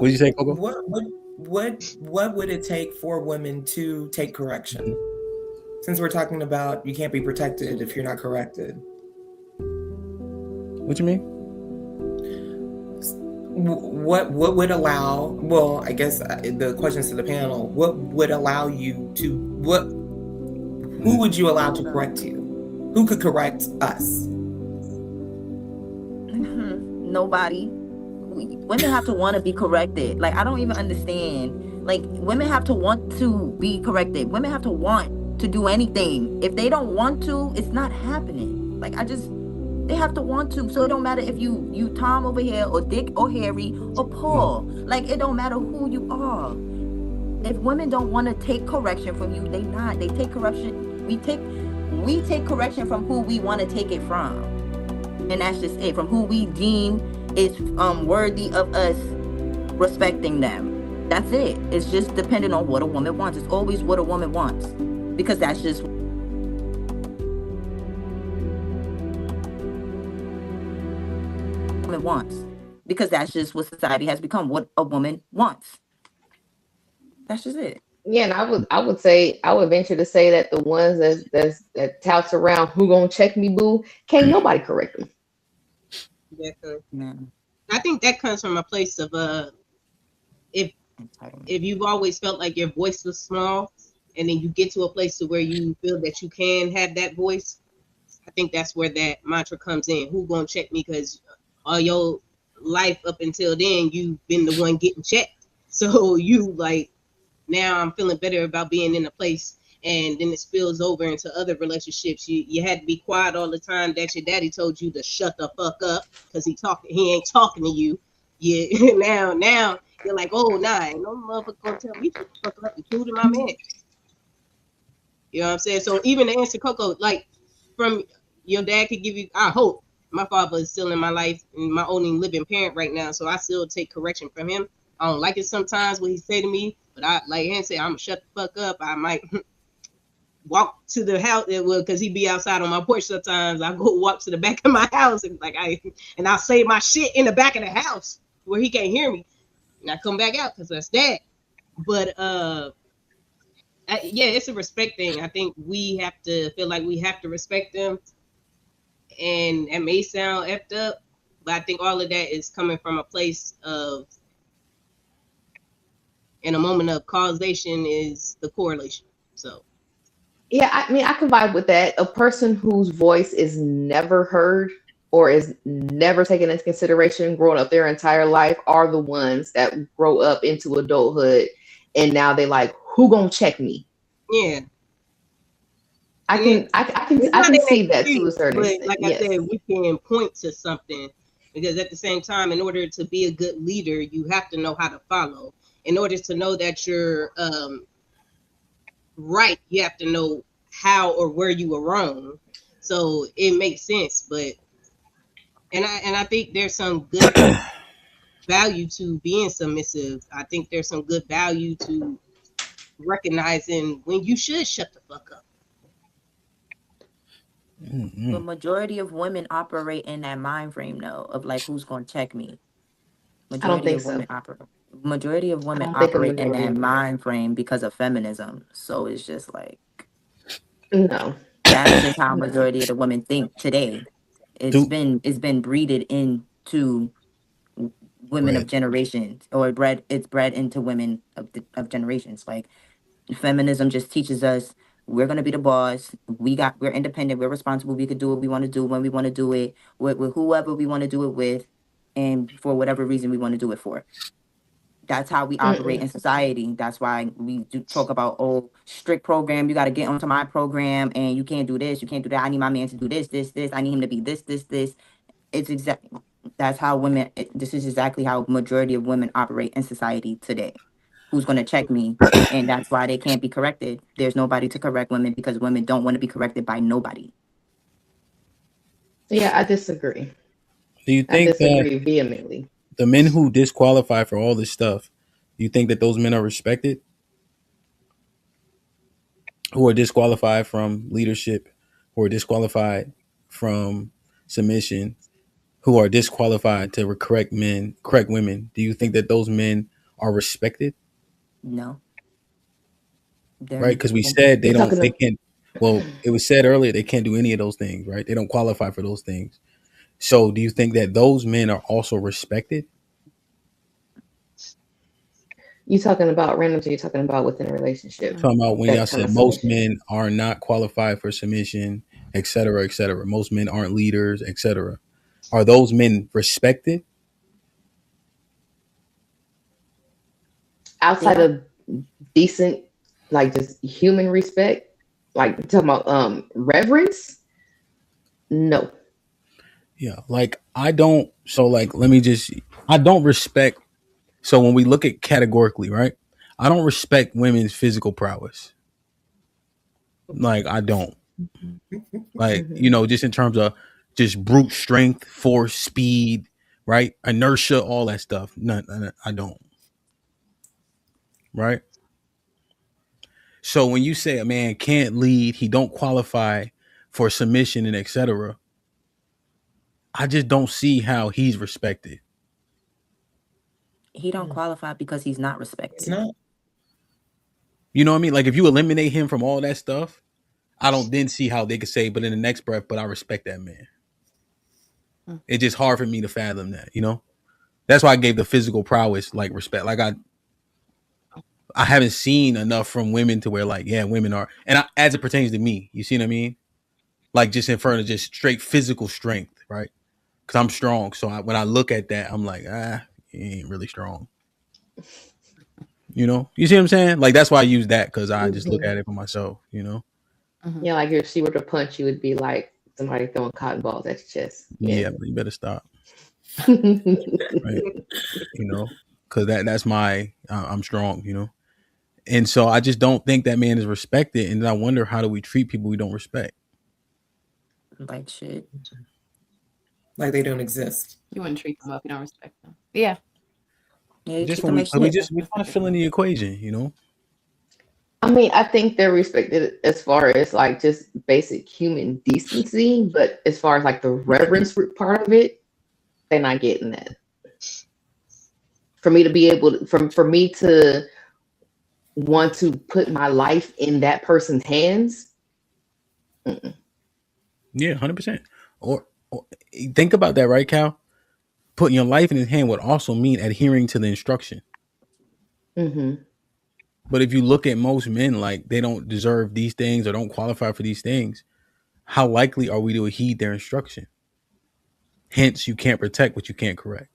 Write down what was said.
What did you say, Coco? What would it take for women to take correction? Since we're talking about you can't be protected if you're not corrected. What you mean? What would allow? Well, I guess the questions to the panel. What would allow you to what? Who would you allow to correct you? Who could correct us? Nobody. Women have to want to be corrected. Like, I don't even understand. Like, women have to want to be corrected. Women have to want to do anything. If they don't want to, it's not happening. Like, they have to want to. So it don't matter if you Tom over here or Dick or Harry or Paul. Like, it don't matter who you are. If women don't want to take correction from you, they take correction. We take correction from who we want to take it from. And that's just it. From who we deem is worthy of us respecting them. That's it. It's just dependent on what a woman wants. It's always what a woman wants. Because that's just what a woman wants. Because that's just what society has become, what a woman wants. That's just it. Yeah, and I would venture to say that the ones that touts around who gonna check me, boo, can't nobody correct them. Definitely. Yeah. I think that comes from a place of if you've always felt like your voice was small, and then you get to a place to where you feel that you can have that voice, I think that's where that mantra comes in. Who gonna check me? Because all your life up until then, you've been the one getting checked. So you like, now I'm feeling better about being in a place, and then it spills over into other relationships. You had to be quiet all the time that your daddy told you to shut the fuck up because he ain't talking to you. Yeah, now you're like, oh nah, ain't no motherfucker gonna tell me to fuck up, including my man. You know what I'm saying? So even to answer Coco, like, from your dad could give you, I hope my father is still in my life and my only living parent right now, so I still take correction from him. I don't like it sometimes what he say to me, but I like him say, I'm gonna shut the fuck up. I might walk to the house, because he be outside on my porch sometimes. I go walk to the back of my house and I'll say my shit in the back of the house where he can't hear me, and I come back out because that's that. But yeah, it's a respect thing. I think we have to feel like we have to respect them, and it may sound effed up, but I think all of that is coming from a place of, in a moment of causation is the correlation. So Yeah, I mean, I can vibe with that. A person whose voice is never heard or is never taken into consideration growing up their entire life are the ones that grow up into adulthood and now they like, who gonna check me? yeah, I and can it, I, I can it's I not can an see that to a excuse, certain but extent. like I Yes. said, we can point to something, because at the same time, in order to be a good leader, you have to know how to follow. In order to know that you're right, you have to know how or where you were wrong. So it makes sense, but and I think there's some good value to being submissive. I think there's some good value to recognizing when you should shut the fuck up. But majority of women operate in that mind frame though, of like, who's gonna check me. I don't Majority think of so. women operate. Majority of I women don't think a operate in majority that of mind frame because of feminism. So it's just like, no. that's just how majority of the women think today. Do It's been breeded into women of bread. generations, or bred into women of generations. Like, feminism just teaches us we're gonna be the boss. We're independent. We're responsible. We could do what we want to do when we want to do it with whoever we want to do it with, and for whatever reason we want to do it for. That's how we operate Mm-mm. in society. That's why we do talk about, oh, strict program. You got to get onto my program, and you can't do this. You can't do that. I need my man to do this, this, this. I need him to be this, this, this. It's exact. That's how women. This is exactly how majority of women operate in society today. Who's going to check me? And that's why they can't be corrected. There's nobody to correct women because women don't want to be corrected by nobody. Yeah, I disagree. Do you I think that disagree vehemently. the men who disqualify for all this stuff, do you think that those men are respected? Who are disqualified from leadership, who are disqualified from submission? who are disqualified to correct women, do you think that those men are respected? No, Right? they're Because we said You're talking they about, can't. Well, it was said earlier they can't do any of those things, right? They don't qualify for those things. So, do you think that those men are also respected? you talking about randoms, or you talking about within a relationship? Talking about when y'all That kind said of most submission. men are not qualified for submission, et cetera, et cetera. Most men aren't leaders, et cetera. Are those men respected? they Outside don't. of decent, like just human respect, like talking about reverence, no. Yeah. Like I don't. So like, let me just. I don't respect. So when we look at categorically, right? I don't respect women's physical prowess. Like I don't. Like Hmm. just in terms of just brute strength, force, speed, right? Inertia, all that stuff. None, I don't. Right. So when you say a man can't lead, he don't qualify for submission and etc., I just don't see how he's respected. He don't qualify because he's not It's respected. not. You know what I mean? Like if you eliminate him from all that stuff, I don't then see how they could say, but in the next breath, but I respect that man. It's just hard for me to fathom that. That's why I gave the physical prowess like respect. Like I haven't seen enough from women to where like, yeah, women are, and as it pertains to me, you see what I mean? Like just in front of just straight physical strength, right? Because I'm strong. So when I look at that, I'm like, he ain't really strong. You see what I'm saying? Like that's why I use that because I just look Hmm. at it for myself. Yeah, like if she were to punch, you would be like somebody throwing cotton balls at your chest. Yeah. Yeah, but you better stop, Hmm. right? You know, because that's my I'm strong. And so I just don't think that man is respected, and then I wonder how do we treat people we don't respect? Like shit. Like they don't exist. You wouldn't treat them well if you don't respect them. Yeah. Yeah, you Just treat when them like we shit. just we trying to fill in the equation. I mean, I think they're respected as far as like just basic human decency, but as far as like the reverence part of it, they're not getting that. For me to be able to, for me to want to put my life in that person's hands. Mm-mm. Yeah, 100%. Or think about that, right, Cal? Putting your life in his hand would also mean adhering to the instruction. Mm-hmm. But if you look at most men, like they don't deserve these things or don't qualify for these things, how likely are we to heed their instruction? Hence, you can't protect what you can't correct.